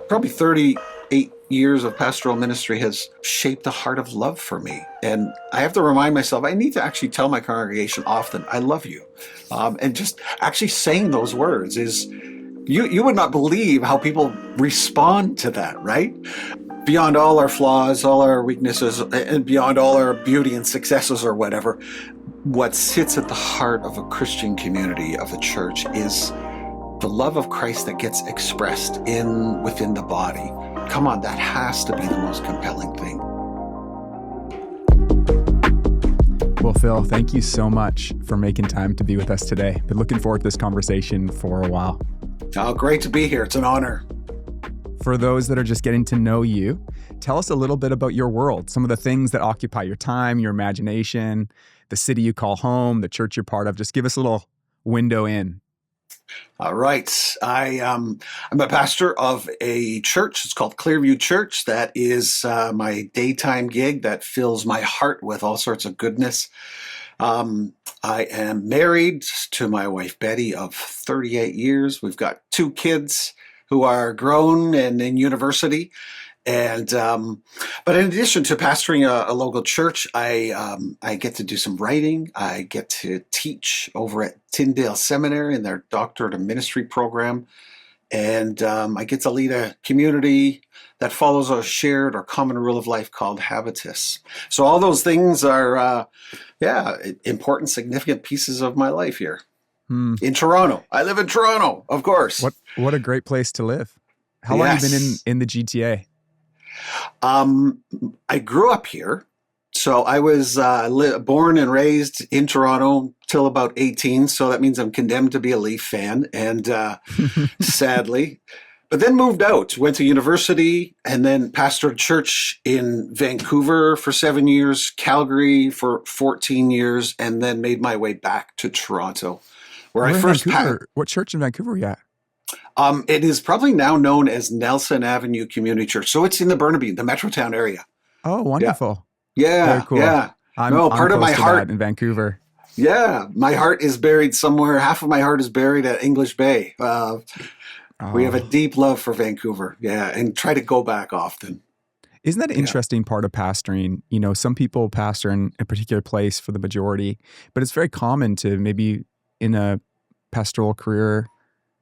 probably 38 years of pastoral ministry has shaped a heart of love for me. And I have to remind myself, I need to actually tell my congregation often, I love you. And just actually saying those words is, you would not believe how people respond to that, right? Beyond all our flaws, all our weaknesses, and beyond all our beauty and successes or whatever, what sits at the heart of a Christian community, of a church, is the love of Christ that gets expressed within the body. Come on, that has to be the most compelling thing. Well, Phil, thank you so much for making time to be with us today. Been looking forward to this conversation for a while. Oh, great to be here. It's an honor. For those that are just getting to know you, tell us a little bit about your world, some of the things that occupy your time, your imagination, the city you call home, the church you're part of. Just give us a little window in. All right. I'm a pastor of a church. It's called Clearview Church. That is my daytime gig that fills my heart with all sorts of goodness. I am married to my wife, Betty, of 38 years. We've got 2 kids who are grown and in university. And but in addition to pastoring a local church, I get to do some writing. I get to teach over at Tyndale Seminary in their Doctorate of Ministry program. And I get to lead a community that follows a shared or common rule of life called Habitus. So all those things are, important, significant pieces of my life here in Toronto. I live in Toronto, of course. What a great place to live. How long have you been in the GTA? I grew up here. So I was born and raised in Toronto till about 18. So that means I'm condemned to be a Leaf fan. And sadly, but then moved out, went to university, and then pastored church in Vancouver for 7 years, Calgary for 14 years, and then made my way back to Toronto, where I first What church in Vancouver were you at? It is probably now known as Nelson Avenue Community Church. So it's in the Burnaby, the Metrotown area. Oh, wonderful. Yeah. Very cool. Yeah. I'm part of my heart in Vancouver. Yeah. My heart is buried somewhere. Half of my heart is buried at English Bay. We have a deep love for Vancouver. Yeah. And try to go back often. Isn't that an interesting part of pastoring? You know, some people pastor in a particular place for the majority, but it's very common to maybe in a pastoral career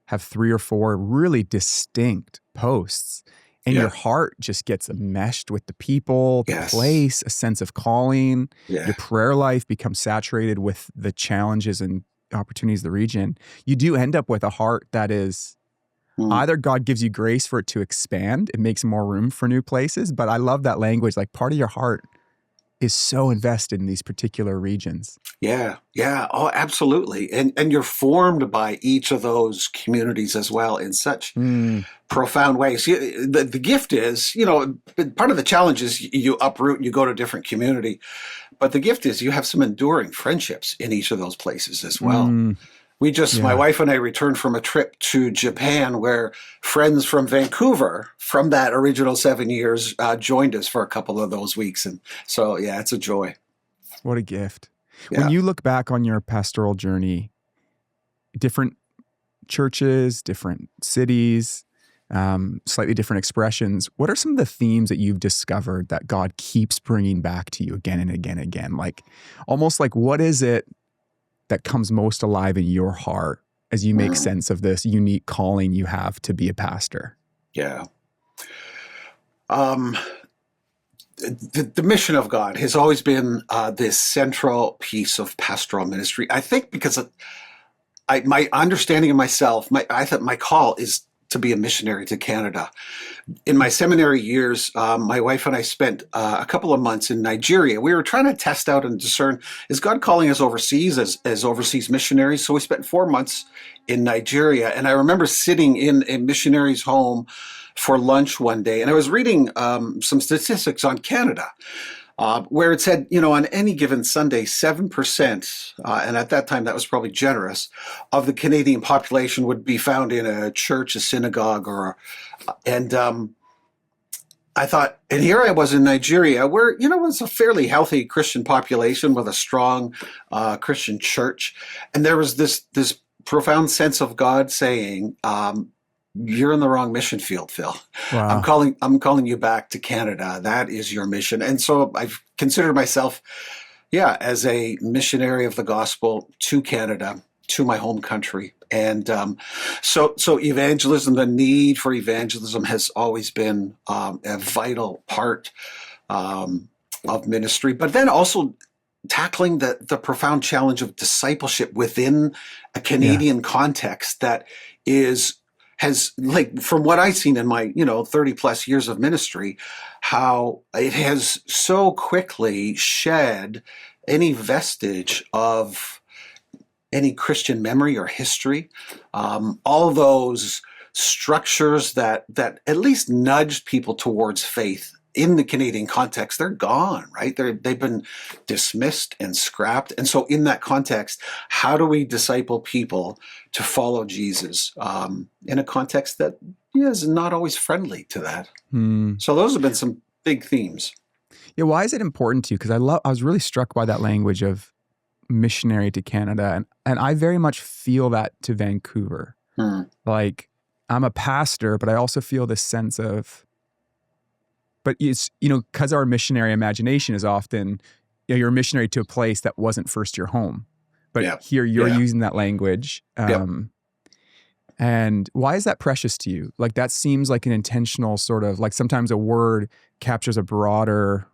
have 3 or 4 really distinct posts, and your heart just gets meshed with the people, the place, a sense of calling. Your prayer life becomes saturated with the challenges and opportunities of the region. You do end up with a heart that is either God gives you grace for it to expand, it makes more room for new places, but I love that language, like part of your heart is so invested in these particular regions. Yeah. Oh, absolutely. And you're formed by each of those communities as well in such profound ways. The gift is, part of the challenge is you uproot and you go to a different community. But the gift is you have some enduring friendships in each of those places as well. My wife and I returned from a trip to Japan where friends from Vancouver from that original 7 years joined us for a couple of those weeks. And so, it's a joy. What a gift. Yeah. When you look back on your pastoral journey, different churches, different cities, slightly different expressions, what are some of the themes that you've discovered that God keeps bringing back to you again and again and again? Like, almost like, what is it that comes most alive in your heart as you make sense of this unique calling you have to be a pastor? Yeah. The mission of God has always been this central piece of pastoral ministry. I think because my understanding of myself, I thought my call is to be a missionary to Canada. In my seminary years, my wife and I spent a couple of months in Nigeria. We were trying to test out and discern, is God calling us overseas as overseas missionaries? So we spent 4 months in Nigeria. And I remember sitting in a missionary's home for lunch one day, and I was reading some statistics on Canada, where it said, on any given Sunday, 7%, and at that time that was probably generous, of the Canadian population would be found in a church, a synagogue, and I thought, and here I was in Nigeria, where, it's a fairly healthy Christian population with a strong Christian church, and there was this profound sense of God saying, you're in the wrong mission field, Phil. Wow. I'm calling you back to Canada. That is your mission. And so I've considered myself, yeah, as a missionary of the gospel to Canada, to my home country. And so evangelism, the need for evangelism has always been a vital part of ministry, but then also tackling the profound challenge of discipleship within a Canadian context that has like, from what I've seen in my 30 plus years of ministry, how it has so quickly shed any vestige of any Christian memory or history. All those structures that at least nudged people towards faith in the Canadian context, they're gone, right? They've been dismissed and scrapped. And so in that context, how do we disciple people to follow Jesus in a context that is not always friendly to that? So those have been some big themes. Yeah, why is it important to you? Because I was really struck by that language of missionary to Canada. And I very much feel that to Vancouver. Like, I'm a pastor, but I also feel this sense of, but it's, because our missionary imagination is often, you're a missionary to a place that wasn't first your home. But here you're using that language. And why is that precious to you? Like, that seems like an intentional sort of, like, sometimes a word captures a broader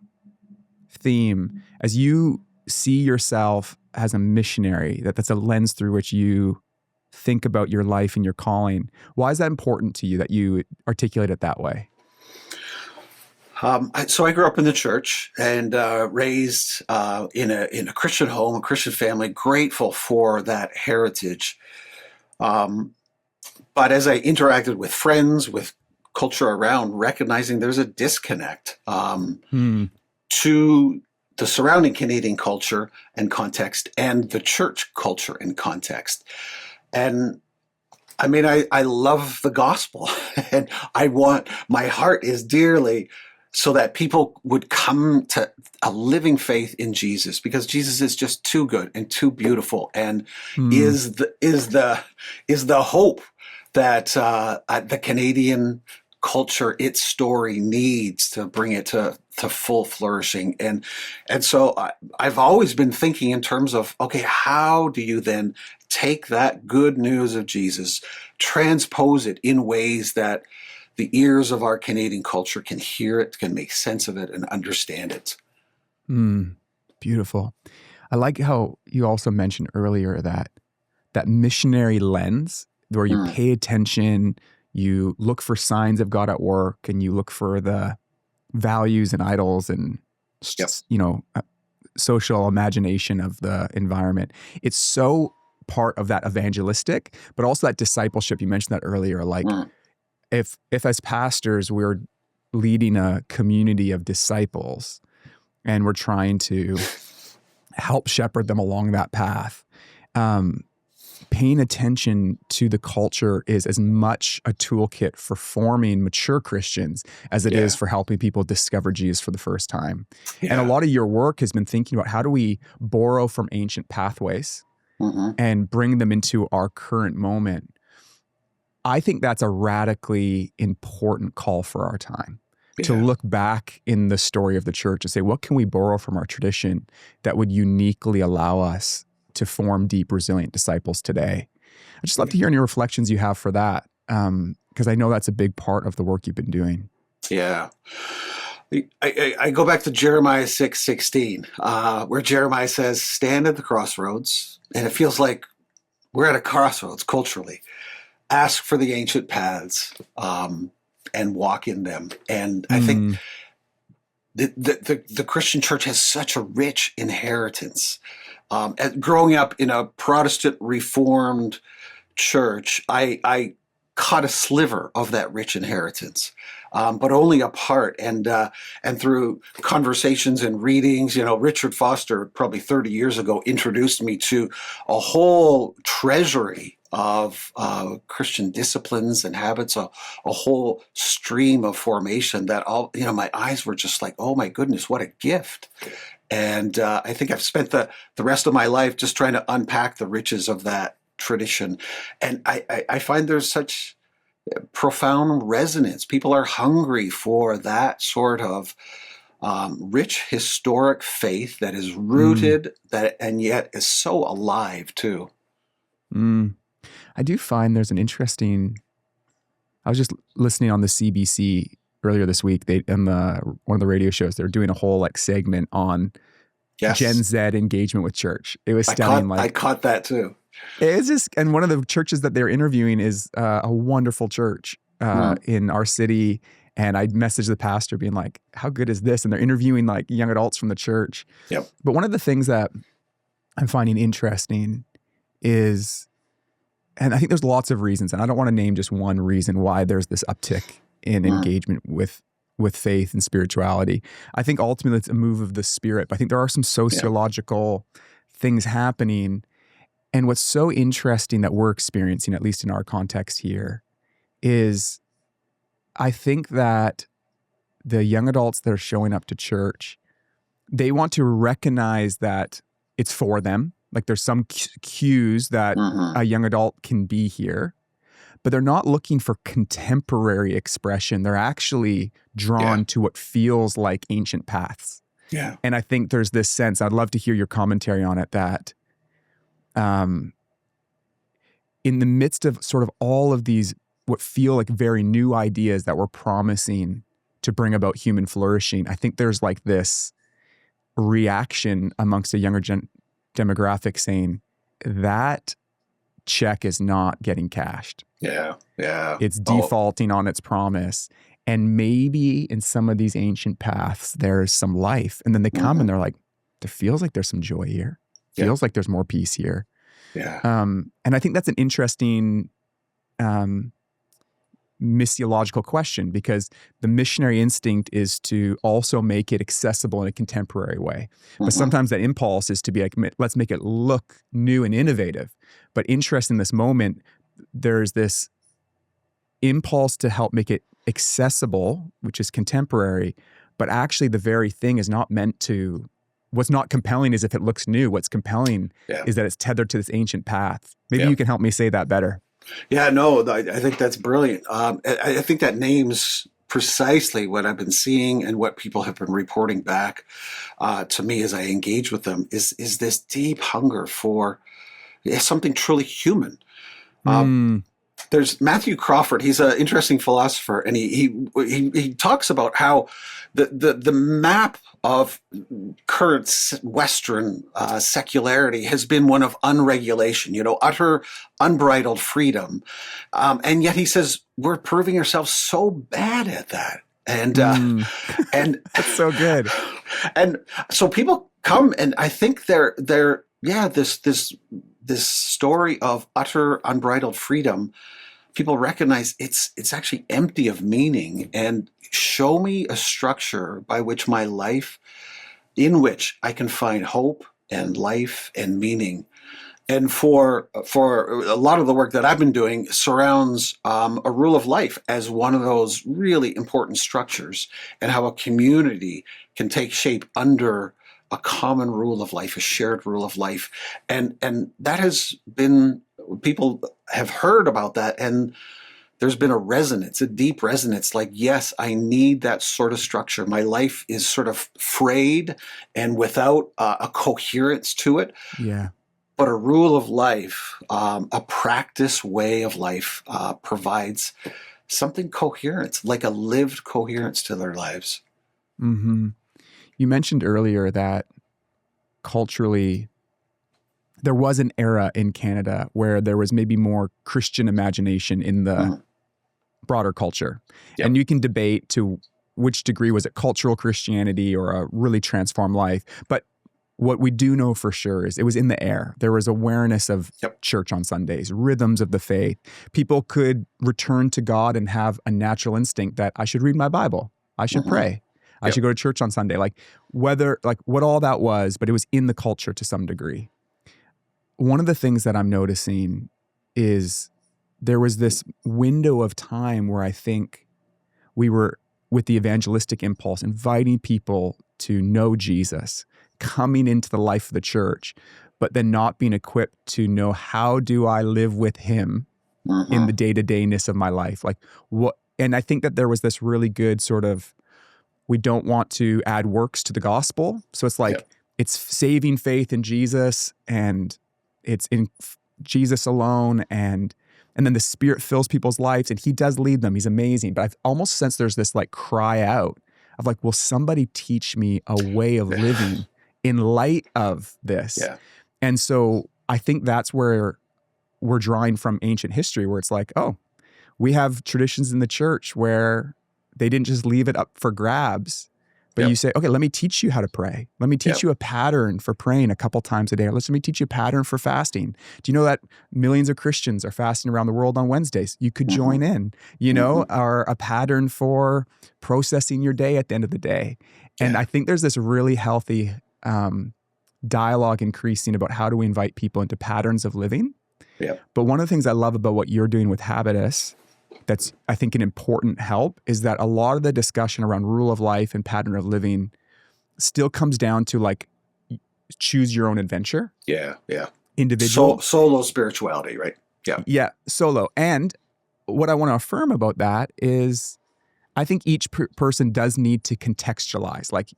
theme. As you see yourself as a missionary, that's a lens through which you think about your life and your calling. Why is that important to you that you articulate it that way? So I grew up in the church and raised in a Christian home, a Christian family, grateful for that heritage. But as I interacted with friends, with culture around, recognizing there's a disconnect to the surrounding Canadian culture and context and the church culture and context. And I mean, I love the gospel and my heart is dearly so that people would come to a living faith in Jesus, because Jesus is just too good and too beautiful, and is the hope that the Canadian culture, its story, needs to bring it to full flourishing. And so I've always been thinking in terms of, okay, how do you then take that good news of Jesus, transpose it in ways that the ears of our Canadian culture can hear it, can make sense of it, and understand it. Beautiful. I like how you also mentioned earlier that missionary lens, where you pay attention, you look for signs of God at work, and you look for the values and idols and social imagination of the environment. It's so part of that evangelistic, but also that discipleship. You mentioned that earlier, like. If as pastors, we're leading a community of disciples and we're trying to help shepherd them along that path, paying attention to the culture is as much a toolkit for forming mature Christians as it is for helping people discover Jesus for the first time. And a lot of your work has been thinking about, how do we borrow from ancient pathways and bring them into our current moment. I think that's a radically important call for our time, to look back in the story of the church and say, what can we borrow from our tradition that would uniquely allow us to form deep, resilient disciples today? I'd just love to hear any reflections you have for that, because I know that's a big part of the work you've been doing. Yeah. I go back to Jeremiah 6:16, where Jeremiah says, stand at the crossroads. And it feels like we're at a crossroads culturally. Ask for the ancient paths and walk in them. And I think the Christian church has such a rich inheritance. Growing up in a Protestant Reformed church, I caught a sliver of that rich inheritance, but only a part. And through conversations and readings, Richard Foster, probably 30 years ago, introduced me to a whole treasury of Christian disciplines and habits, a whole stream of formation that my eyes were just like, oh my goodness, what a gift. And I think I've spent the rest of my life just trying to unpack the riches of that tradition. And I find there's such profound resonance. People are hungry for that sort of rich historic faith that is Mm, rooted that and yet is so alive too. mm. I do find there's an interesting. I was just listening on the CBC earlier this week. They on one of the radio shows, they're doing a whole like segment on Gen Yes, Z engagement with church. It was I stunning. caught I Like caught that too. it's just, and one of the churches that they're interviewing is a wonderful church Mm, in our city. And I messaged the pastor being like, how good is this? And they're interviewing like young adults from the church. yep. But one of the things that I'm finding interesting is, and I think there's lots of reasons, and I don't want to name just one reason why there's this uptick in Mm, engagement with faith and spirituality. I think ultimately it's a move of the spirit, but I think there are some yeah. sociological things happening. And what's so interesting that we're experiencing, at least in our context here, is I think that the young adults that are showing up to church, they want to recognize that it's for them. Like there's some cues that Hmm. a young adult can be here, but they're not looking for contemporary expression. They're actually Yeah. drawn to what feels like ancient paths. Yeah. And I think there's this sense, I'd love to hear your commentary on it, that um, in the midst of sort of all of these, what feel like very new ideas that we're promising to bring about human flourishing, I think there's like this reaction amongst a younger demographic saying that check is not getting cashed. Yeah. Yeah. It's Oh. defaulting on its promise. And maybe in some of these ancient paths, there's some life. And then they come Hmm. and they're like, there feels like there's some joy here. Yeah. Feels like there's more peace here. Yeah. And I think that's an interesting missiological question, because the missionary instinct is to also make it accessible in a contemporary way. But Hmm. sometimes that impulse is to be like, let's make it look new and innovative. But interest in this moment, there's this impulse to help make it accessible, which is contemporary, but actually the very thing is not meant to, what's not compelling is if it looks new. What's compelling Yeah. is that it's tethered to this ancient path. Maybe Yeah. you can help me say that better. Yeah, no, I think that's brilliant. I think that names precisely what I've been seeing and what people have been reporting back to me as I engage with them is this deep hunger for something truly human. Uh, Mm, there's Matthew Crawford. He's an interesting philosopher, and he talks about how the map of current Western secularity has been one of unregulation, utter unbridled freedom, and yet he says we're proving ourselves so bad at that, mm. and That's so good. and so people come, and I think they're yeah this story of utter unbridled freedom, people recognize it's actually empty of meaning, and show me a structure by which my life, in which I can find hope and life and meaning. And for a lot of the work that I've been doing surrounds a rule of life as one of those really important structures, and how a community can take shape under a common rule of life, a shared rule of life, and that has been, people have heard about that, and there's been a resonance, a deep resonance, like, yes, I need that sort of structure. My life is sort of frayed and without a coherence to it, Yeah. but a rule of life, a practice way of life, provides something coherent, like a lived coherence to their lives. Hmm. You mentioned earlier that culturally, there was an era in Canada where there was maybe more Christian imagination in the Mm, broader culture. yep. And you can debate to which degree was it cultural Christianity or a really transformed life. But what we do know for sure is it was in the air. There was awareness of Yep. church on Sundays, rhythms of the faith. People could return to God and have a natural instinct that I should read my Bible. I should Hmm. pray. I Yep. should go to church on Sunday. Like what all that was, but it was in the culture to some degree. One of the things that I'm noticing is there was this window of time where I think we were, with the evangelistic impulse, inviting people to know Jesus, coming into the life of the church, but then not being equipped to know, how do I live with him in Mm-hmm. the day-to-dayness of my life. Like what, and I think that there was this really good sort of, we don't want to add works to the gospel. So it's like, Yep. it's saving faith in Jesus, and it's in Jesus alone. And then the Spirit fills people's lives, and he does lead them. He's amazing. But I've almost sensed there's this like cry out of like, will somebody teach me a way of living in light of this? Yeah. And so I think that's where we're drawing from ancient history, where it's like, oh, we have traditions in the church where they didn't just leave it up for grabs, but Yep. you say, okay, let me teach you how to pray. Let me teach Yep. you a pattern for praying a couple times a day. Or let me teach you a pattern for fasting. Do you know that millions of Christians are fasting around the world on Wednesdays? You could join in, you know, or a pattern for processing your day at the end of the day. And Yeah. I think there's this really healthy dialogue increasing about how do we invite people into patterns of living. Yeah. But one of the things I love about what you're doing with Habitus, that's, I think, an important help, is that a lot of the discussion around rule of life and pattern of living still comes down to like, choose your own adventure. Yeah. Yeah. Individual. Solo spirituality, right? Yeah. Yeah. Solo. And what I want to affirm about that is I think each person does need to contextualize. Like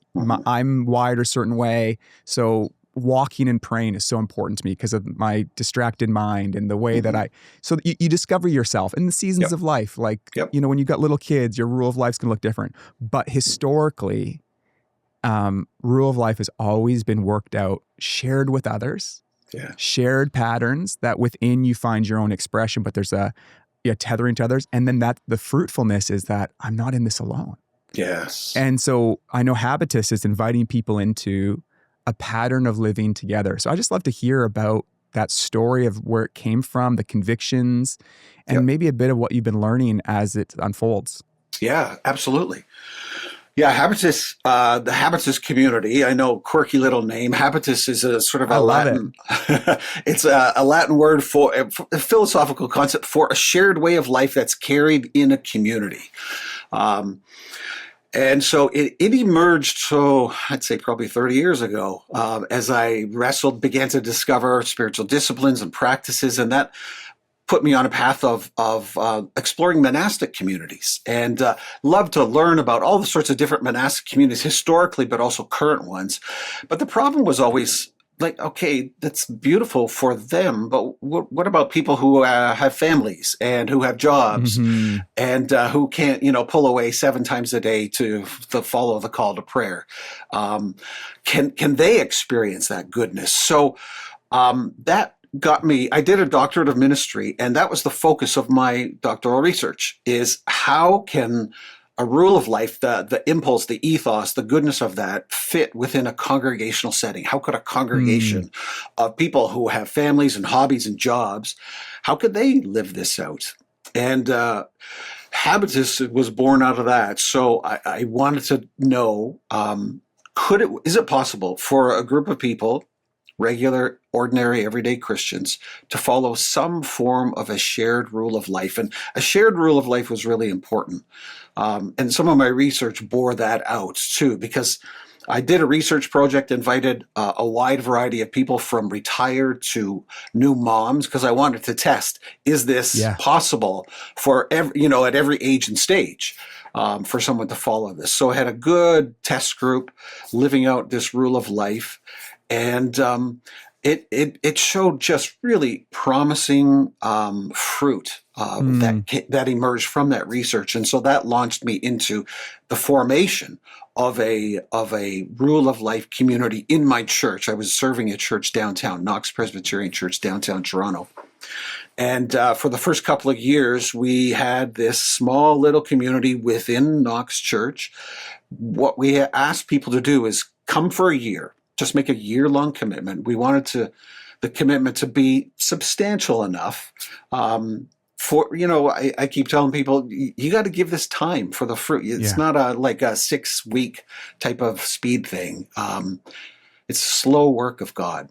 I'm wired a certain way. So walking and praying is so important to me because of my distracted mind and the way that so you discover yourself in the seasons of life. Like, you know, when you've got little kids, your rule of life's going to look different. But historically, rule of life has always been worked out, shared with others, shared patterns that within you find your own expression, but there's a tethering to others. And then that the fruitfulness is that I'm not in this alone. Yes. And so I know Habitus is inviting people into a pattern of living together. So I just love to hear about that story of where it came from, the convictions, and maybe a bit of what you've been learning as it unfolds. Yeah, absolutely. Yeah, Habitus, the Habitus Community. I know, quirky little name. Habitus is a sort of a Latin. It's a Latin word for a philosophical concept for a shared way of life that's carried in a community. And so it emerged, so I'd say probably 30 years ago, as I began to discover spiritual disciplines and practices, and that put me on a path of exploring monastic communities, and love to learn about all the sorts of different monastic communities historically, but also current ones. But the problem was always like, okay, that's beautiful for them, but what about people who have families and who have jobs and who can't, pull away 7 times a day to follow the call to prayer? Can they experience that goodness? So that got me, I did a doctorate of ministry, and that was the focus of my doctoral research, is how can a rule of life, the impulse, the ethos, the goodness of that fit within a congregational setting? How could a congregation of people who have families and hobbies and jobs, how could they live this out? And Habitus was born out of that. So I wanted to know, is it possible for a group of people, regular, ordinary, everyday Christians, to follow some form of a shared rule of life? And a shared rule of life was really important. And some of my research bore that out too, because I did a research project, invited a wide variety of people from retired to new moms, because I wanted to test, is this possible for at every age and stage? For someone to follow this. So I had a good test group living out this rule of life. And it showed just really promising fruit that emerged from that research, and so that launched me into the formation of a rule of life community in my church. I was serving a church downtown, Knox Presbyterian Church, downtown Toronto. And for the first couple of years, we had this small little community within Knox Church. What we asked people to do is come for a year. Just make a year-long commitment. We wanted the commitment to be substantial enough I keep telling people, you got to give this time for the fruit. It's not like a 6-week type of speed thing. It's slow work of God.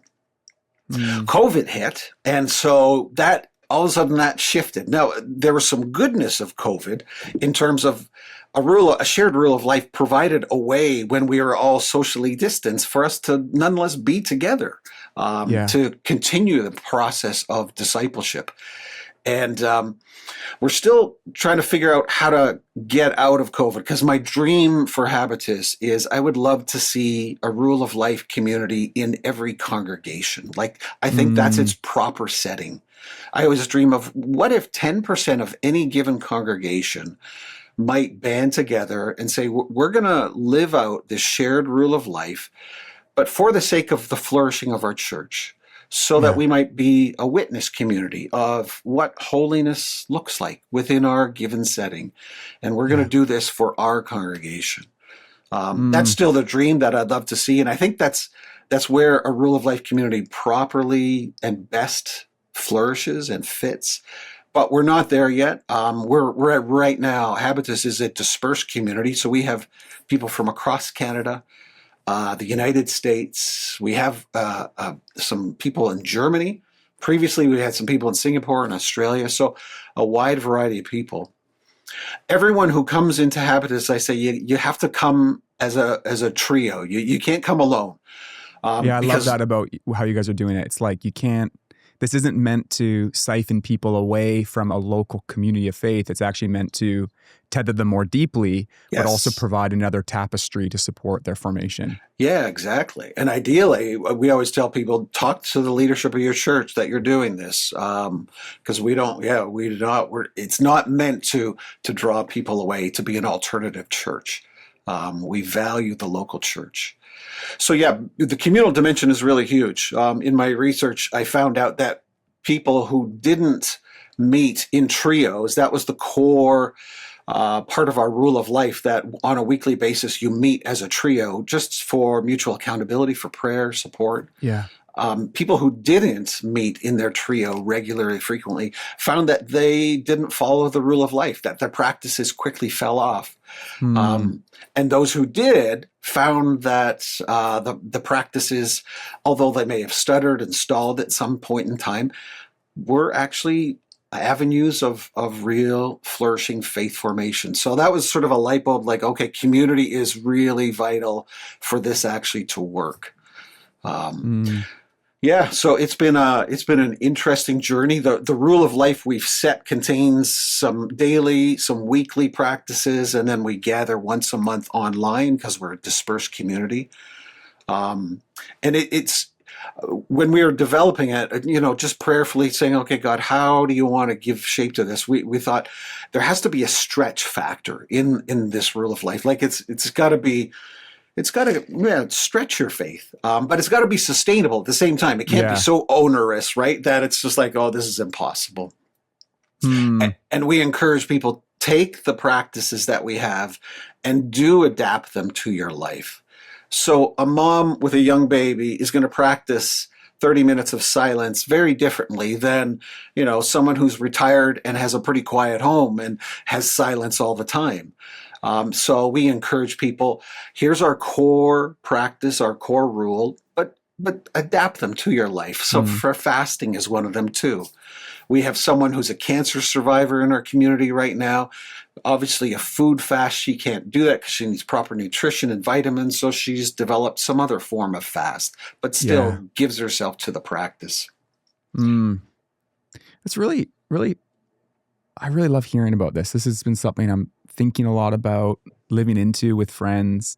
COVID hit, and so that all of a sudden that shifted. Now, there was some goodness of COVID in terms of a shared rule of life provided a way when we were all socially distanced for us to nonetheless be together, to continue the process of discipleship. And we're still trying to figure out how to get out of COVID, because my dream for Habitus is I would love to see a rule of life community in every congregation. Like, I think that's its proper setting. I always dream of, what if 10% of any given congregation might band together and say, we're going to live out this shared rule of life, but for the sake of the flourishing of our church, so that we might be a witness community of what holiness looks like within our given setting. And we're going to do this for our congregation. That's still the dream that I'd love to see. And I think that's where a rule of life community properly and best flourishes and fits. But we're not there yet. We're at, right now, Habitus is a dispersed community. So we have people from across Canada, the United States. We have some people in Germany. Previously, we had some people in Singapore and Australia. So a wide variety of people. Everyone who comes into Habitus, I say, you have to come as a trio. You can't come alone. I love that about how you guys are doing it. It's like, you can't, this isn't meant to siphon people away from a local community of faith. It's actually meant to tether them more deeply, but also provide another tapestry to support their formation. Yeah, exactly. And ideally, we always tell people, talk to the leadership of your church that you're doing this, because it's not meant to draw people away, to be an alternative church. We value the local church. So the communal dimension is really huge. In my research, I found out that people who didn't meet in trios, that was the core part of our rule of life, that on a weekly basis you meet as a trio just for mutual accountability, for prayer, support. People who didn't meet in their trio regularly, frequently, found that they didn't follow the rule of life, that their practices quickly fell off. And those who did found that the practices, although they may have stuttered and stalled at some point in time, were actually avenues of real flourishing faith formation. So that was sort of a light bulb, like, okay, community is really vital for this actually to work. So it's been an interesting journey. The rule of life we've set contains some daily, some weekly practices, and then we gather once a month online because we're a dispersed community. And it's when we were developing it, just prayerfully saying, okay, God, how do you want to give shape to this? We thought there has to be a stretch factor in this rule of life. Like it's got to stretch your faith, but it's got to be sustainable at the same time. It can't be so onerous, right, that it's just like, oh, this is impossible. And we encourage people, take the practices that we have and do adapt them to your life. So a mom with a young baby is going to practice 30 minutes of silence very differently than, someone who's retired and has a pretty quiet home and has silence all the time. So we encourage people, here's our core practice, our core rule, but adapt them to your life. So for fasting is one of them too. We have someone who's a cancer survivor in our community right now. Obviously a food fast, she can't do that because she needs proper nutrition and vitamins. So she's developed some other form of fast, but still gives herself to the practice. It's really, really, I really love hearing about this. This has been something I'm thinking a lot about, living into with friends,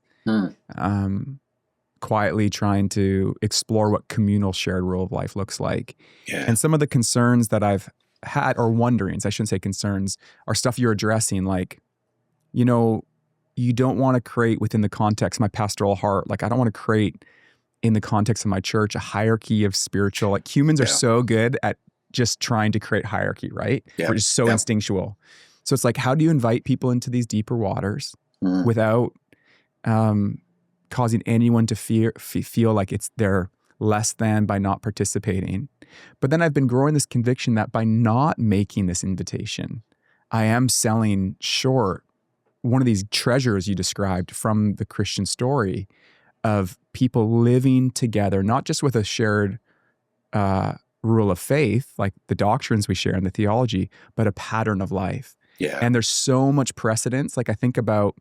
quietly trying to explore what communal shared rule of life looks like. And some of the concerns that I've had, or wonderings, I shouldn't say concerns, are stuff you're addressing. Like, you don't want to create within the context, my pastoral heart, like I don't want to create in the context of my church a hierarchy of spiritual, like humans are so good at just trying to create hierarchy, right? We're just so instinctual. So it's like, how do you invite people into these deeper waters without causing anyone to feel like they're less than by not participating? But then I've been growing this conviction that by not making this invitation, I am selling short one of these treasures you described from the Christian story of people living together, not just with a shared rule of faith, like the doctrines we share and the theology, but a pattern of life. And there's so much precedence. Like I think about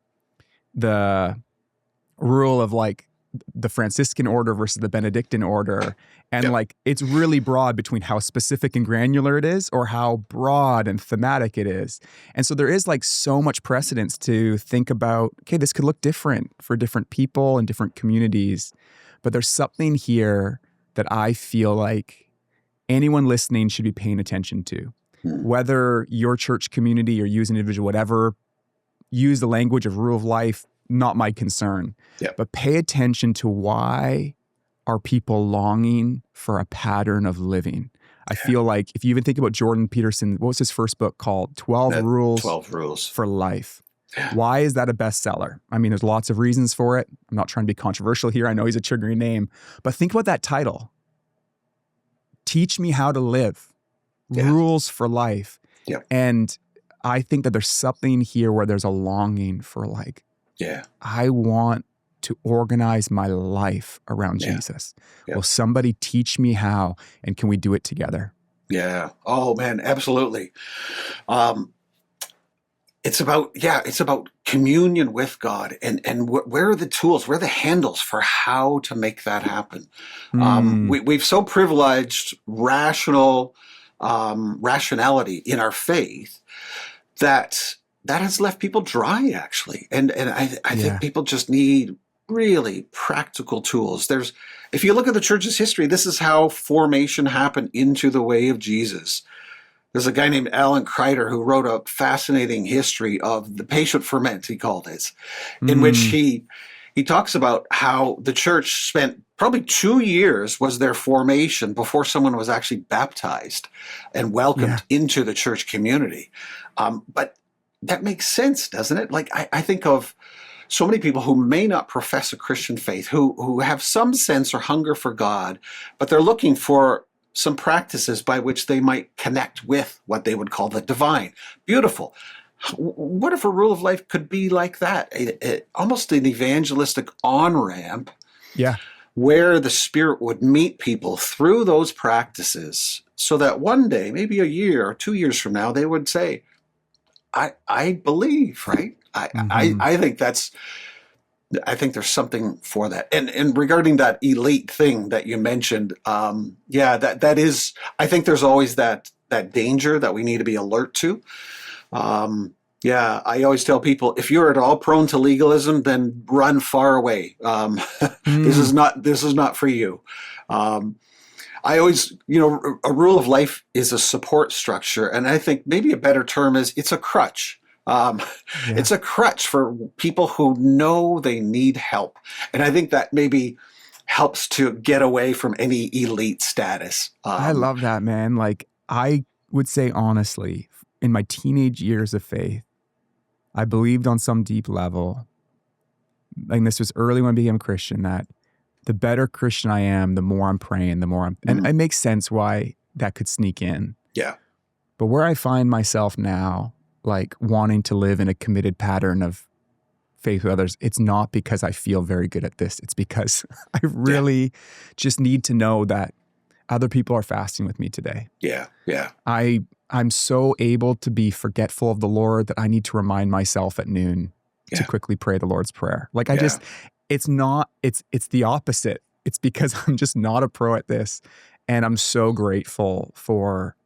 the rule of like the Franciscan order versus the Benedictine order. And Yep. like, it's really broad between how specific and granular it is or how broad and thematic it is. And so there is like so much precedence to think about, okay, this could look different for different people and different communities. But there's something here that I feel like anyone listening should be paying attention to. Whether your church community or you as an individual, whatever, use the language of rule of life, not my concern. Yep. But pay attention to why are people longing for a pattern of living. I feel like if you even think about Jordan Peterson, what was his first book called? 12 Rules for Life. Yeah. Why is that a bestseller? I mean, there's lots of reasons for it. I'm not trying to be controversial here. I know he's a triggering name. But think about that title. Teach me how to live. Yeah. Rules for life. Yep. And I think that there's something here where there's a longing for like, I want to organize my life around Jesus. Yep. Will somebody teach me how, and can we do it together? Yeah. Oh man, absolutely. It's about communion with God, and where are the tools, where are the handles for how to make that happen? We've so privileged rationality in our faith that has left people dry, actually. And I think people just need really practical tools. If you look at the church's history, this is how formation happened into the way of Jesus. There's a guy named Alan Kreider who wrote a fascinating history of the patient ferment, he called it, in which he talks about how the church spent probably 2 years was their formation before someone was actually baptized and welcomed into the church community. But that makes sense, doesn't it? Like I think of so many people who may not profess a Christian faith, who have some sense or hunger for God, but they're looking for some practices by which they might connect with what they would call the divine. Beautiful. What if a rule of life could be like that? Almost an evangelistic on-ramp where the Spirit would meet people through those practices so that one day, maybe a year or 2 years from now, they would say, I believe, right? I think there's something for that. And regarding that elite thing that you mentioned, that is, I think there's always that danger that we need to be alert to. I always tell people, if you're at all prone to legalism, then run far away. This is not for you. I always, a rule of life is a support structure. And I think maybe a better term is it's a crutch. It's a crutch for people who know they need help. And I think that maybe helps to get away from any elite status. I love that, man. Like, I would say honestly, in my teenage years of faith, I believed on some deep level, and this was early when I became a Christian, that the better Christian I am, the more I'm praying, the more and it makes sense why that could sneak in. Yeah. But where I find myself now, like wanting to live in a committed pattern of faith with others, it's not because I feel very good at this. It's because I really just need to know that other people are fasting with me today. Yeah. I'm so able to be forgetful of the Lord that I need to remind myself at noon to quickly pray the Lord's Prayer. Like it's the opposite. It's because I'm just not a pro at this. And I'm so grateful for,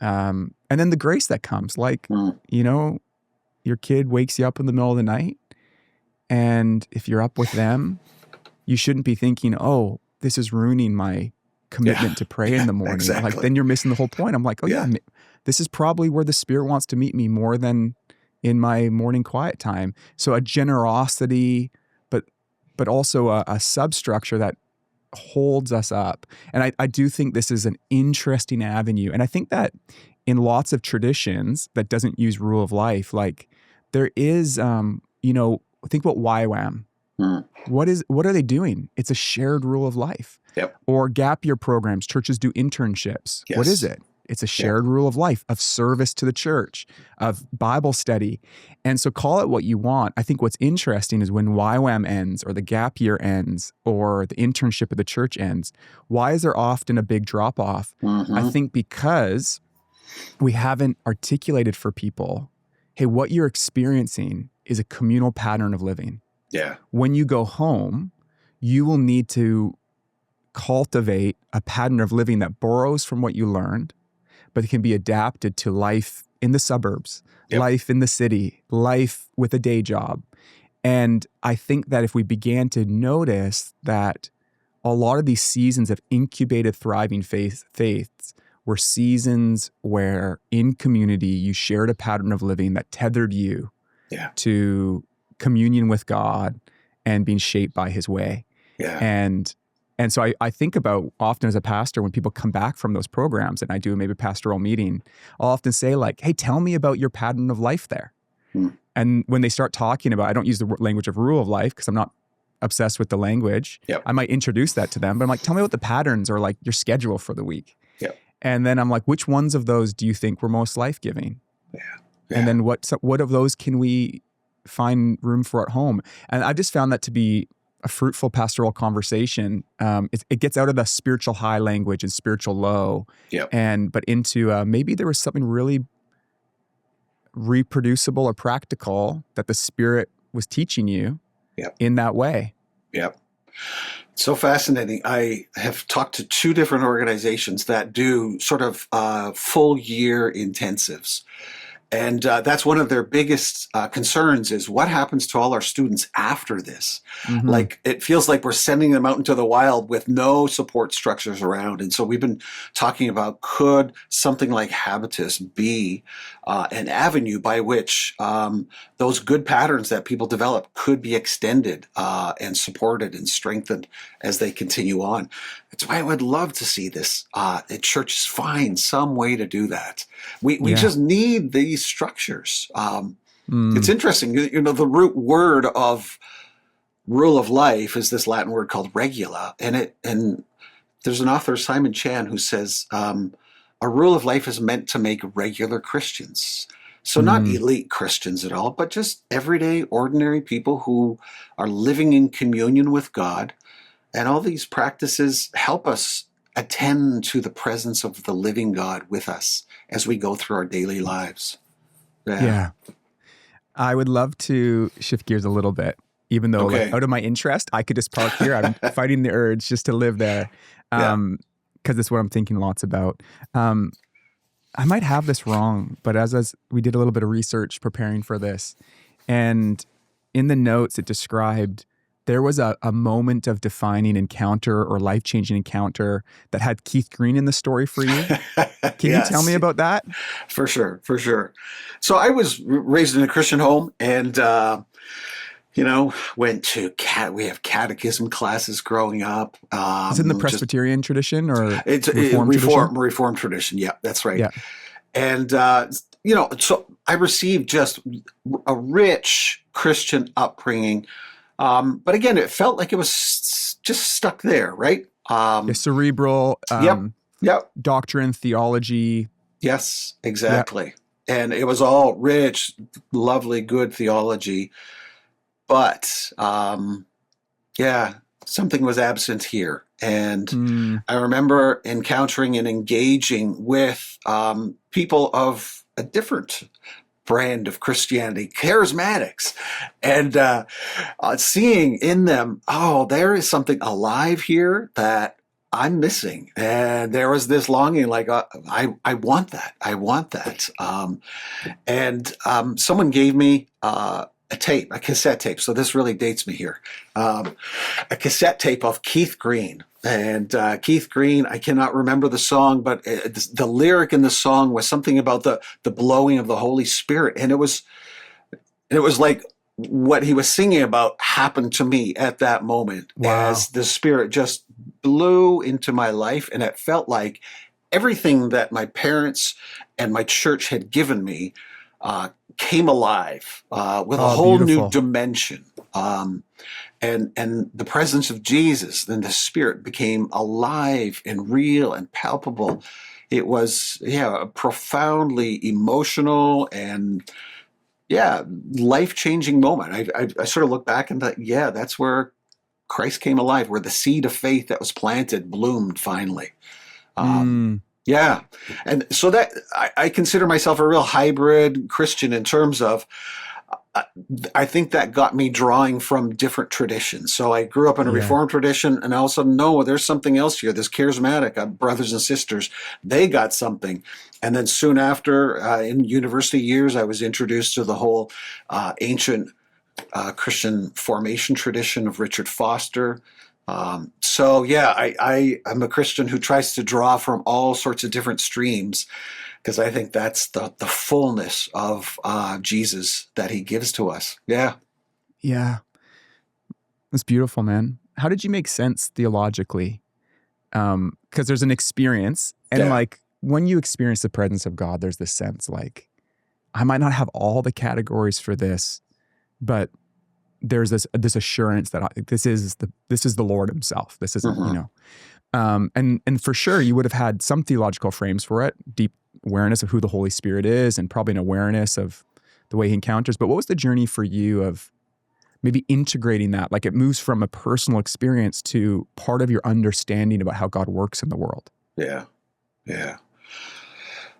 and then the grace that comes, like, your kid wakes you up in the middle of the night, and if you're up with them, you shouldn't be thinking, oh, this is ruining my commitment to pray in the morning. Exactly. Like, then you're missing the whole point. I'm like, this is probably where the Spirit wants to meet me more than in my morning quiet time. So a generosity, but also a substructure that holds us up. And I do think this is an interesting avenue. And I think that in lots of traditions that doesn't use rule of life, like there is, think about YWAM. What are they doing? It's a shared rule of life. Yep. Or gap year programs. Churches do internships. Yes. What is it? It's a shared rule of life, of service to the church, of Bible study. And so call it what you want. I think what's interesting is when YWAM ends or the gap year ends or the internship of the church ends, why is there often a big drop off? I think because we haven't articulated for people, hey, what you're experiencing is a communal pattern of living. Yeah. When you go home, you will need to cultivate a pattern of living that borrows from what you learned, but it can be adapted to life in the suburbs, life in the city, life with a day job. And I think that if we began to notice that a lot of these seasons of incubated, thriving faiths were seasons where in community you shared a pattern of living that tethered you to communion with God and being shaped by his way. And so I think about often as a pastor, when people come back from those programs and I do maybe a pastoral meeting, I'll often say like, hey, tell me about your pattern of life there. And when they start talking about, I don't use the language of rule of life because I'm not obsessed with the language. I might introduce that to them, but I'm like, tell me what the patterns or like your schedule for the week. And then I'm like, which ones of those do you think were most life-giving? And then what of those can we find room for at home? And I just found that to be a fruitful pastoral conversation. It gets out of the spiritual high language and spiritual low, but into maybe there was something really reproducible or practical that the Spirit was teaching you in that way. So fascinating. I have talked to 2 different organizations that do sort of full year intensives. And that's one of their biggest concerns is what happens to all our students after this? Like, it feels like we're sending them out into the wild with no support structures around. And so we've been talking about, could something like Habitus be an avenue by which those good patterns that people develop could be extended and supported and strengthened as they continue on. That's why I would love to see this. Churches find some way to do that. We just need these structures. It's interesting. You know, the root word of rule of life is this Latin word called regula. And there's an author, Simon Chan, who says a rule of life is meant to make regular Christians. So not elite Christians at all, but just everyday, ordinary people who are living in communion with God. And all these practices help us attend to the presence of the living God with us as we go through our daily lives. I would love to shift gears a little bit, even though like, out of my interest, I could just park here. I'm fighting the urge just to live there because it's what I'm thinking lots about. I might have this wrong, but as we did a little bit of research preparing for this, and in the notes it described there was a moment of defining encounter or life-changing encounter that had Keith Green in the story for you. Can you tell me about that? For sure. So I was raised in a Christian home and, went to we have catechism classes growing up. Is it in the Presbyterian tradition or it's Reformed tradition? Yeah, that's right. Yeah. And, so I received just a rich Christian upbringing. But again, it felt like it was just stuck there, right? Cerebral, doctrine, theology. Yes, exactly. Yep. And it was all rich, lovely, good theology. But, something was absent here. And I remember encountering and engaging with people of a different brand of Christianity, charismatics, and seeing in them, there is something alive here that I'm missing. And there was this longing, like, I want that. I want that. And someone gave me a cassette tape. So this really dates me here. A cassette tape of Keith Green. And Keith Green, I cannot remember the song, but the lyric in the song was something about the blowing of the Holy Spirit. And it was like what he was singing about happened to me at that moment as the Spirit just blew into my life. And it felt like everything that my parents and my church had given me came alive with a whole new dimension. And the presence of Jesus, then the Spirit became alive and real and palpable. It was, a profoundly emotional and, life-changing moment. I sort of look back and thought, that's where Christ came alive, where the seed of faith that was planted bloomed finally. Yeah. And so that I consider myself a real hybrid Christian in terms of I think that got me drawing from different traditions. So I grew up in a Yeah. Reformed tradition, and all of a sudden, no, there's something else here. There's charismatic brothers and sisters. They got something. And then soon after, in university years, I was introduced to the whole ancient Christian formation tradition of Richard Foster. So yeah, I'm a Christian who tries to draw from all sorts of different streams, because I think that's the fullness of Jesus that he gives to us. Yeah. Yeah. That's beautiful, man. How did you make sense theologically? Because there's an experience, and Yeah. like when you experience the presence of God, there's this sense like, I might not have all the categories for this, but there's this assurance that this is the Lord himself. This isn't, and for sure you would have had some theological frames for it, deep awareness of who the Holy Spirit is, and probably an awareness of the way he encounters. But what was the journey for you of maybe integrating that? Like it moves from a personal experience to part of your understanding about how God works in the world. Yeah. Yeah.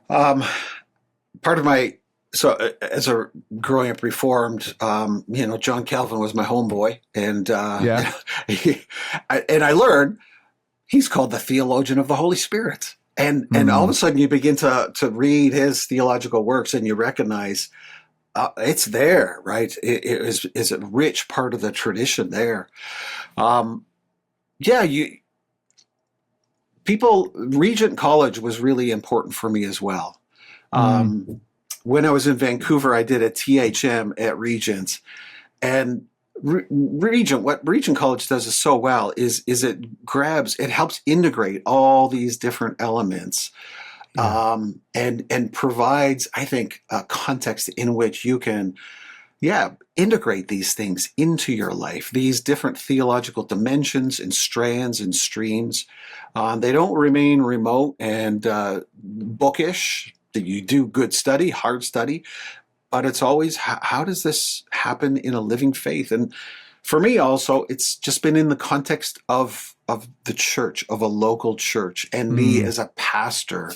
Part of my, as a growing up Reformed, John Calvin was my homeboy, and Yeah. and I learned he's called the theologian of the Holy Spirit, and all of a sudden you begin to read his theological works, and you recognize it's there, right? It is a rich part of the tradition there. Regent College was really important for me as well. When I was in Vancouver, I did a THM at Regent, and what Regent College does is so well is it helps integrate all these different elements, and provides, I think, a context in which you can, integrate these things into your life, these different theological dimensions and strands and streams. They don't remain remote and bookish. You do good study, hard study, but it's always, how does this happen in a living faith? And for me also, it's just been in the context of the church, of a local church, and me as a pastor,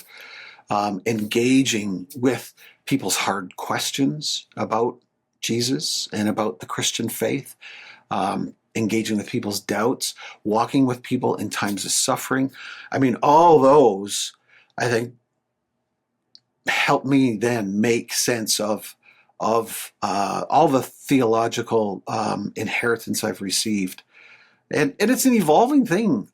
engaging with people's hard questions about Jesus and about the Christian faith, engaging with people's doubts, walking with people in times of suffering. I mean, all those, I think, help me then make sense of all the theological inheritance I've received, and it's an evolving thing.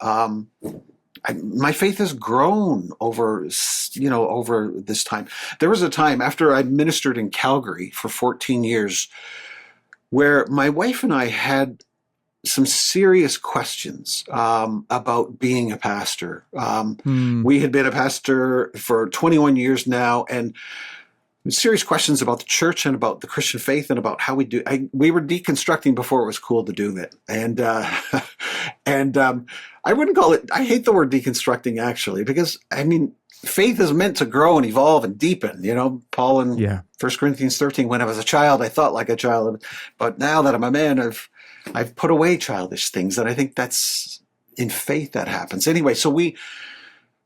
My faith has grown over this time. There was a time after I ministered in Calgary for 14 years where my wife and I had some serious questions about being a pastor. We had been a pastor for 21 years now, and serious questions about the church and about the Christian faith and about how we do. We were deconstructing before it was cool to do that, and I wouldn't call it. I hate the word deconstructing, actually, because I mean, faith is meant to grow and evolve and deepen. Paul in 1 Corinthians 13. When I was a child, I thought like a child, but now that I'm a man, I've put away childish things, and I think that's in faith that happens. Anyway, so we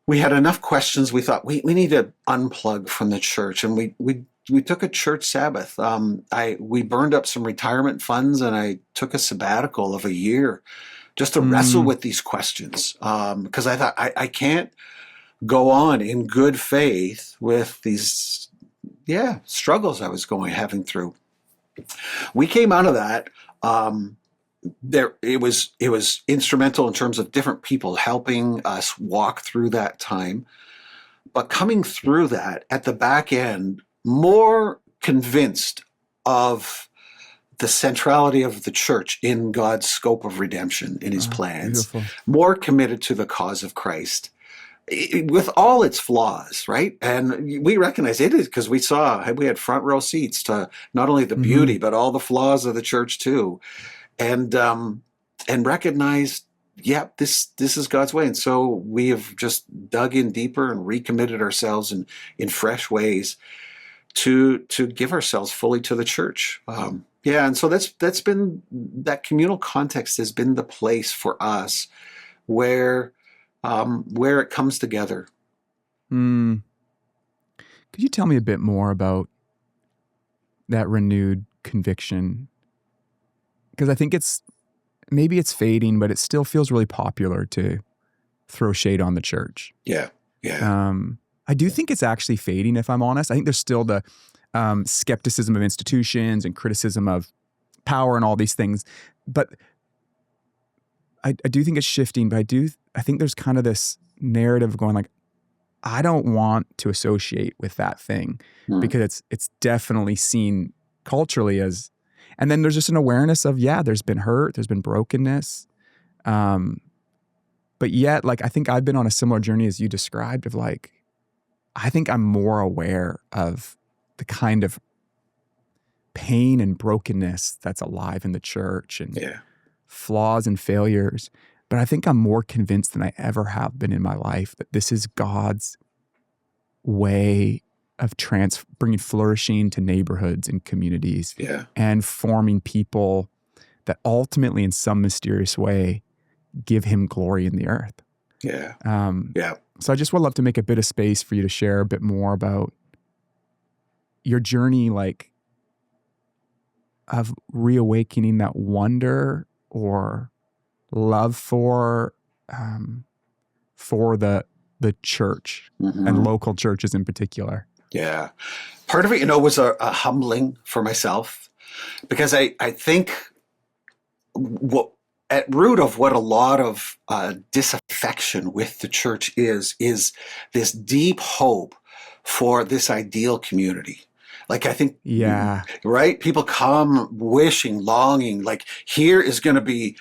had enough questions. We thought we need to unplug from the church, and we took a church Sabbath. We burned up some retirement funds, and I took a sabbatical of a year just to wrestle with these questions, because I thought I can't go on in good faith with these struggles I was having through. We came out of that. It was instrumental in terms of different people helping us walk through that time, but coming through that at the back end, more convinced of the centrality of the church in God's scope of redemption, in his plans, beautiful. More committed to the cause of Christ, with all its flaws, right? And we recognize it is, because we had front row seats to not only the beauty, but all the flaws of the church too. And recognized, this is God's way. And so we have just dug in deeper and recommitted ourselves in fresh ways to give ourselves fully to the church. And so that's been, that communal context has been the place for us where it comes together. Could you tell me a bit more about that renewed conviction, because I think maybe it's fading, but it still feels really popular to throw shade on the church. Yeah. Yeah. I do think it's actually fading, if I'm honest. I think there's still the skepticism of institutions and criticism of power and all these things. But I do think it's shifting, but I think there's kind of this narrative going like, I don't want to associate with that thing because it's definitely seen culturally as, and then there's just an awareness of, there's been hurt, there's been brokenness. But yet, like, I think I've been on a similar journey as you described of like, I think I'm more aware of the kind of pain and brokenness that's alive in the church and flaws and failures. But I think I'm more convinced than I ever have been in my life that this is God's way of bringing flourishing to neighborhoods and communities and forming people that ultimately, in some mysterious way, give him glory in the earth. So I just would love to make a bit of space for you to share a bit more about your journey, like, of reawakening that wonder or love for the church and local churches in particular. Yeah. Part of it, was a humbling for myself, because I think what at root of what a lot of disaffection with the church is this deep hope for this ideal community. Like, I think, right? People come wishing, longing, like, here is going to be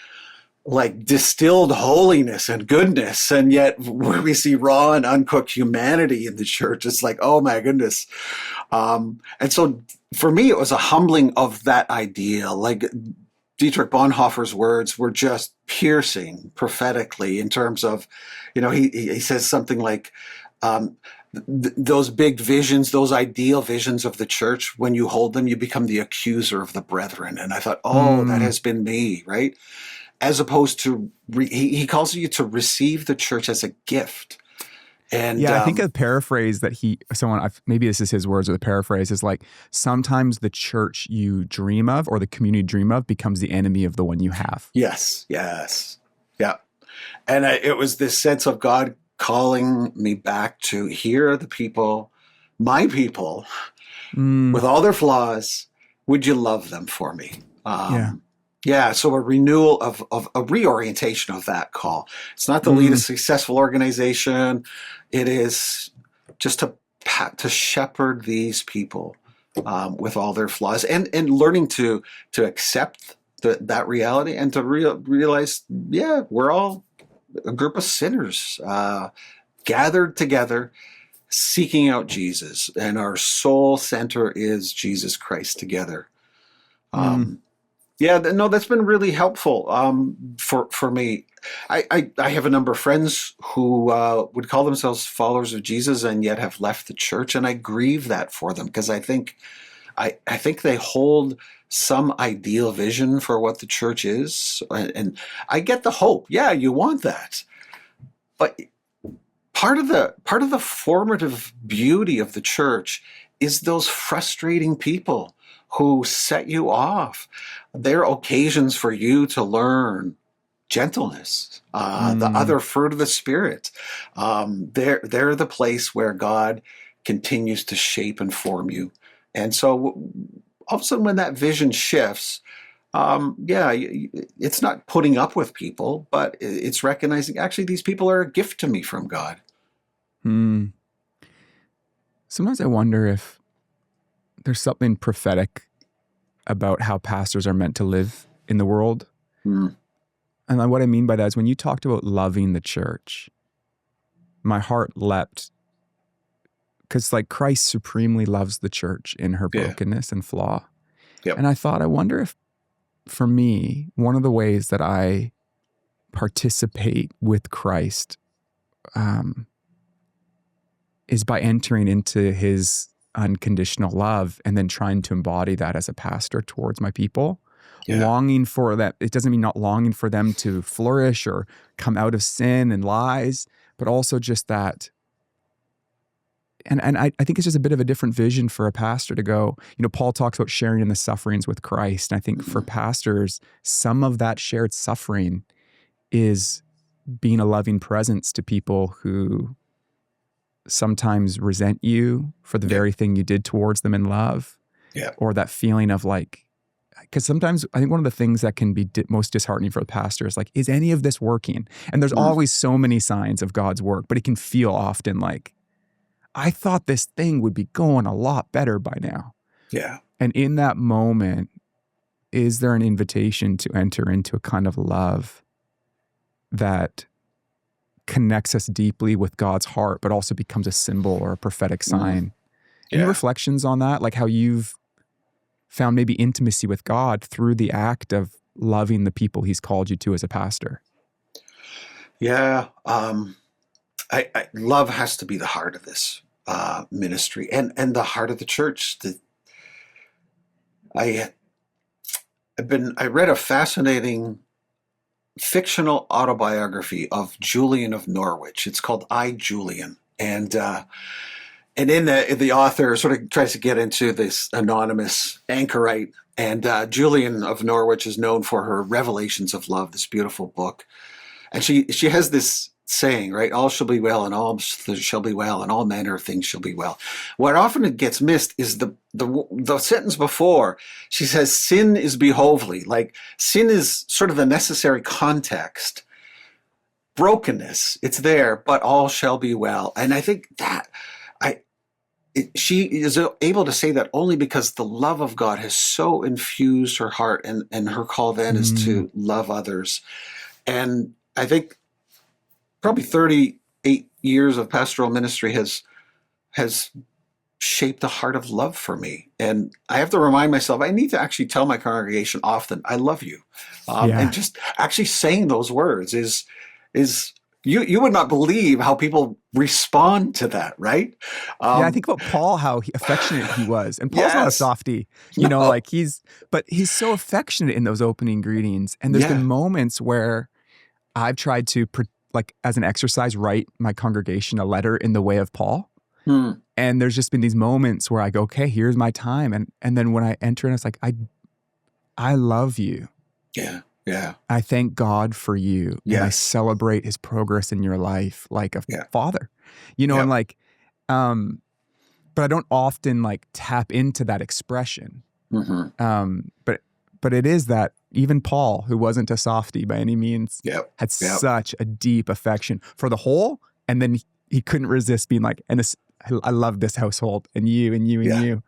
like distilled holiness and goodness. And yet where we see raw and uncooked humanity in the church, it's like, oh my goodness. And so for me, it was a humbling of that idea. Like, Dietrich Bonhoeffer's words were just piercing prophetically in terms of, he says something like, those big visions, those ideal visions of the church, when you hold them, you become the accuser of the brethren. And I thought, that has been me, right? As opposed to, he calls you to receive the church as a gift. And I think a paraphrase that maybe this is his words, or the paraphrase is like, sometimes the church you dream of or the community you dream of becomes the enemy of the one you have. Yes. Yeah. And it was this sense of God calling me back to, here are the people, my people, with all their flaws. Would you love them for me? So a renewal of a reorientation of that call. It's not to lead a successful organization. It is just to shepherd these people with all their flaws, and learning to accept that reality, and to realize, we're all a group of sinners gathered together, seeking out Jesus, and our sole center is Jesus Christ together. That's been really helpful for me. I have a number of friends who would call themselves followers of Jesus and yet have left the church, and I grieve that for them, because I think they hold some ideal vision for what the church is, and I get the hope. Yeah, you want that, but part of the formative beauty of the church is those frustrating people who set you off. They're occasions for you to learn gentleness, the other fruit of the Spirit. They're the place where God continues to shape and form you. And so all of a sudden, when that vision shifts, it's not putting up with people, but it's recognizing, actually, these people are a gift to me from God. Sometimes I wonder if there's something prophetic about how pastors are meant to live in the world. And what I mean by that is, when you talked about loving the church, my heart leapt, because like Christ supremely loves the church in her brokenness and flaw. And I thought, I wonder if, for me, one of the ways that I participate with Christ is by entering into his unconditional love and then trying to embody that as a pastor towards my people. Longing for that. It doesn't mean not longing for them to flourish or come out of sin and lies, but also just that And I think it's just a bit of a different vision for a pastor to go, Paul talks about sharing in the sufferings with Christ. And I think for pastors, some of that shared suffering is being a loving presence to people who sometimes resent you for the very thing you did towards them in love. Yeah. Or that feeling of like, because sometimes I think one of the things that can be most disheartening for the pastor is like, is any of this working? And there's always so many signs of God's work, but it can feel often like, I thought this thing would be going a lot better by now. Yeah. And in that moment, is there an invitation to enter into a kind of love that connects us deeply with God's heart, but also becomes a symbol or a prophetic sign? Any reflections on that? Like how you've found maybe intimacy with God through the act of loving the people he's called you to as a pastor? Yeah. I love has to be the heart of this ministry and the heart of the church. I read a fascinating fictional autobiography of Julian of Norwich. It's called I, Julian. And in the author sort of tries to get into this anonymous anchorite. And Julian of Norwich is known for her Revelations of Love, this beautiful book. And she has this saying, right? All shall be well, and all shall be well, and all manner of things shall be well. What often gets missed is the sentence before. She says, sin is behovely. Like sin is sort of the necessary context. Brokenness, it's there, but all shall be well. And I think that she is able to say that only because the love of God has so infused her heart, and her call then is to love others. And I think probably 38 years of pastoral ministry has shaped a heart of love for me. And I have to remind myself, I need to actually tell my congregation often, I love you. And just actually saying those words is you would not believe how people respond to that, right? I think about Paul, how affectionate he was. And Paul's not a softie, like but he's so affectionate in those opening greetings. And there's been moments where I've tried to, like as an exercise, write my congregation a letter in the way of Paul. And there's just been these moments where I go, okay, here's my time. And then when I enter, and it's like, I love you. Yeah. Yeah. I thank God for you. And I celebrate his progress in your life like a father, and like, but I don't often like tap into that expression. But it is that even Paul, who wasn't a softie by any means, had such a deep affection for the whole. And then he couldn't resist being like, and I love this household and you and you and you,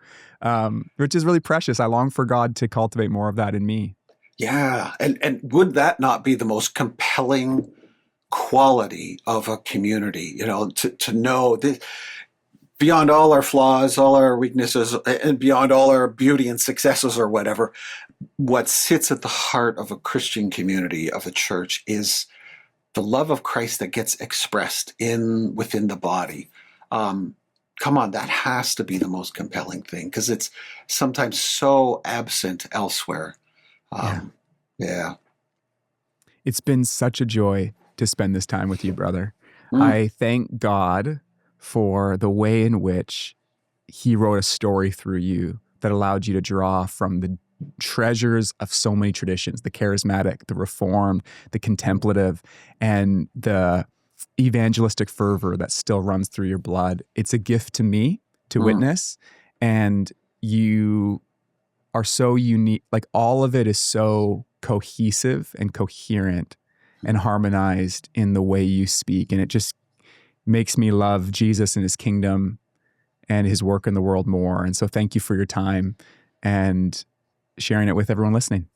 which is really precious. I long for God to cultivate more of that in me. Yeah. And would that not be the most compelling quality of a community, to know this, beyond all our flaws, all our weaknesses, and beyond all our beauty and successes or whatever, what sits at the heart of a Christian community, of a church, is the love of Christ that gets expressed within the body. Come on, that has to be the most compelling thing, because it's sometimes so absent elsewhere. It's been such a joy to spend this time with you, brother. I thank God for the way in which he wrote a story through you that allowed you to draw from the treasures of so many traditions, the charismatic, the reformed, the contemplative, and the evangelistic fervor that still runs through your blood. It's a gift to me to witness, and you are so unique. Like all of it is so cohesive and coherent and harmonized in the way you speak. And it just makes me love Jesus and his kingdom and his work in the world more. And so thank you for your time and sharing it with everyone listening.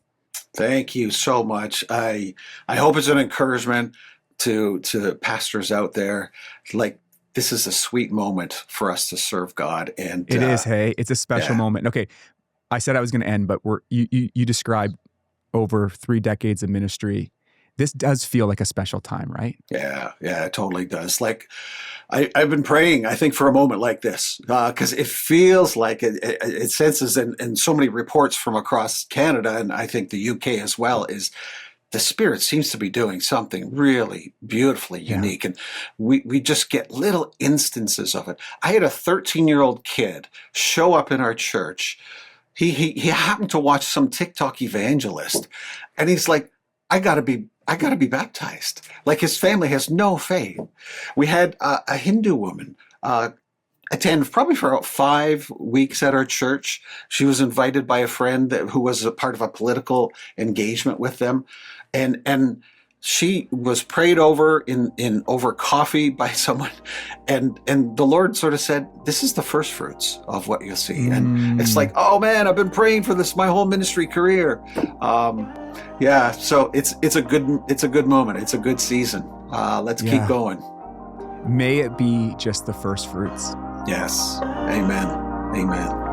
Thank you so much. I hope it's an encouragement to pastors out there. Like, this is a sweet moment for us to serve God. And it is, hey, it's a special moment. Okay. I said I was going to end, but you described over 3 decades of ministry. This does feel like a special time, right? Yeah, it totally does. Like, I've been praying, I think, for a moment like this, because it feels like it senses, and so many reports from across Canada, and I think the UK as well, is the Spirit seems to be doing something really beautifully unique. And we just get little instances of it. I had a 13-year-old kid show up in our church. He happened to watch some TikTok evangelist, and he's like, I gotta be baptized. Like, his family has no faith. We had a Hindu woman attend probably for about 5 weeks at our church. She was invited by a friend who was a part of a political engagement with them, and she was prayed over in over coffee by someone, and the Lord sort of said, "This is the first fruits of what you'll see." And it's like, oh man, I've been praying for this my whole ministry career. So it's a good moment. It's a good season. Let's keep going. May it be just the first fruits. Yes. Amen. Amen.